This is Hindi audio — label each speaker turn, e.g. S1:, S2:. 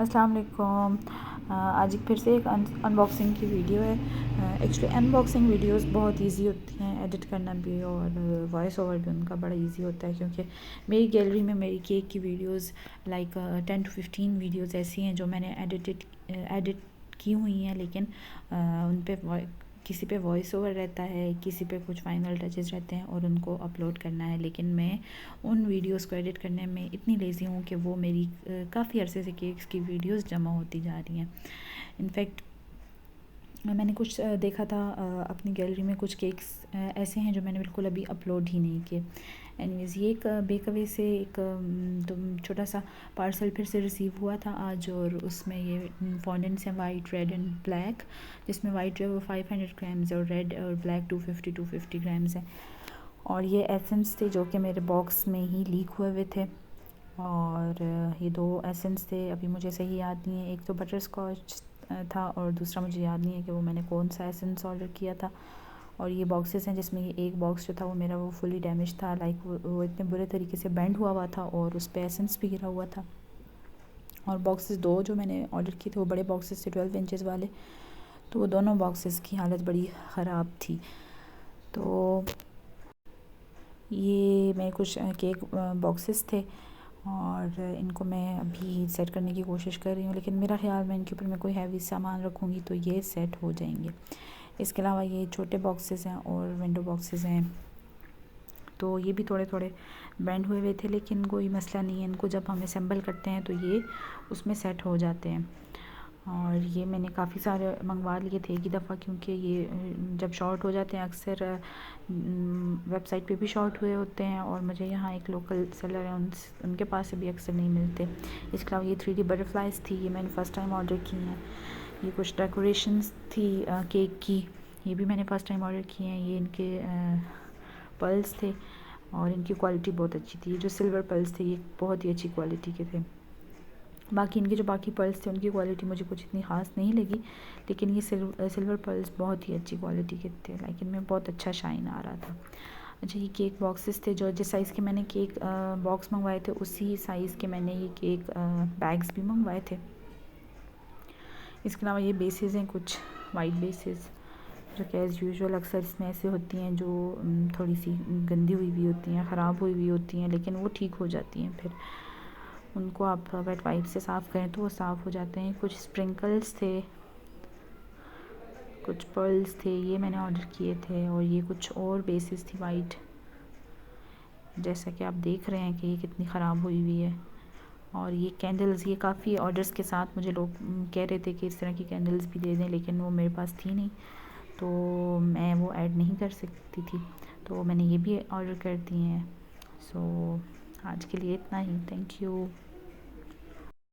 S1: अस्सलाम वालेकुम। आज एक फिर से एक अनबॉक्सिंग की वीडियो है। एक्चुअली अनबॉक्सिंग वीडियोस बहुत इजी होती हैं एडिट करना भी, और वॉइस ओवर भी उनका बड़ा इजी होता है, क्योंकि मेरी गैलरी में मेरी केक की वीडियोस लाइक 10 to 15 वीडियोस ऐसी हैं जो मैंने एडिट की हुई हैं, लेकिन उन पे किसी पे वॉइस ओवर रहता है, किसी पे कुछ फाइनल टचेस रहते हैं और उनको अपलोड करना है। लेकिन मैं उन वीडियोस को एडिट करने में इतनी लेज़ी हूँ कि वो मेरी काफ़ी अरसे से केक्स की वीडियोस जमा होती जा रही हैं। इनफैक्ट मैंने कुछ देखा था अपनी गैलरी में कुछ केक्स ऐसे हैं जो मैंने बिल्कुल अभी अपलोड ही नहीं किए। एनीवेज़, ये एक बेकवे से एक छोटा सा पार्सल फिर से रिसीव हुआ था आज, और उसमें ये फॉन्डेंट्स हैं वाइट, रेड एंड ब्लैक, जिसमें वाइट जो है वो 500 ग्राम्स और रेड और ब्लैक 250 ग्राम्स है। और ये एसेंस थे जो कि मेरे बॉक्स में ही लीक हुए थे, और ये 2 एसेंस थे, अभी मुझे सही याद नहीं है, एक तो बटर स्कॉच था और दूसरा मुझे याद नहीं है कि वो मैंने कौन सा एसेंस ऑर्डर किया था। और ये बॉक्सेस हैं जिसमें ये एक बॉक्स जो था वो मेरा वो फुली डैमेज था, लाइक वो इतने बुरे तरीके से बेंड हुआ था और उस पर एसेंस भी गिरा हुआ था। और बॉक्सेस 2 जो मैंने ऑर्डर किए थे वो बड़े बॉक्सेस थे 12 इंचज़ वाले, तो वो दोनों बॉक्सेस की हालत बड़ी ख़राब थी। तो ये मेरे कुछ केक बॉक्सेस थे और इनको मैं अभी सेट करने की कोशिश कर रही हूँ, लेकिन मेरा ख़्याल में इनके ऊपर मैं कोई हैवी सामान रखूँगी तो ये सेट हो जाएंगे। इसके अलावा ये छोटे बॉक्सेस हैं और विंडो बॉक्सेस हैं, तो ये भी थोड़े थोड़े बेंड हुए हुए थे, लेकिन कोई मसला नहीं है, इनको जब हम असेंबल करते हैं तो ये उसमें सेट हो जाते हैं। और ये मैंने काफ़ी सारे मंगवा लिए थे एक ही दफ़ा, क्योंकि ये जब शॉर्ट हो जाते हैं अक्सर वेबसाइट पे भी शॉर्ट हुए होते हैं, और मुझे यहाँ एक लोकल सेलर है उनके पास से भी अक्सर नहीं मिलते। इसके अलावा ये 3D बटरफ्लाइज थी, ये मैंने फ़र्स्ट टाइम ऑर्डर की हैं। ये कुछ डेकोरेशंस थी केक की, ये भी मैंने फ़र्स्ट टाइम ऑर्डर किए हैं। ये इनके पर्ल्स थे और इनकी क्वालिटी बहुत अच्छी थी। ये जो सिल्वर पर्ल्स थे ये बहुत ही अच्छी क्वालिटी के थे। बाकी इनके जो बाकी पर्ल्स थे उनकी क्वालिटी मुझे कुछ इतनी ख़ास नहीं लगी, लेकिन ये सिल्वर पर्ल्स बहुत ही अच्छी क्वालिटी के थे, लेकिन में बहुत अच्छा शाइन आ रहा था। अच्छा, ये केक बॉक्सेस थे, जो जिस साइज़ के मैंने केक बॉक्स मंगवाए थे उसी साइज़ के मैंने ये केक बैग्स भी मंगवाए थे। इसके अलावा ये बेसेस हैं, कुछ वाइट बेसेस जो कि एज़ यूजुअल अक्सर इसमें ऐसे होती हैं जो थोड़ी सी गंदी हुई भी होती हैं, ख़राब हुई भी होती हैं, लेकिन वो ठीक हो जाती हैं। फिर उनको आप वेट वाइप से साफ़ करें तो वो साफ़ हो जाते हैं। कुछ स्प्रिंकल्स थे, कुछ पर्ल्स थे, ये मैंने ऑर्डर किए थे। और ये कुछ और बेसेस थी वाइट, जैसा कि आप देख रहे हैं कि ये कितनी ख़राब हुई हुई है। और ये कैंडल्स, ये काफ़ी ऑर्डर्स के साथ मुझे लोग कह रहे थे कि इस तरह की कैंडल्स भी दे दें, लेकिन वो मेरे पास थी नहीं, तो मैं वो ऐड नहीं कर सकती थी, तो मैंने ये भी ऑर्डर कर दी हैं। सो आज के लिए इतना ही। Thank you.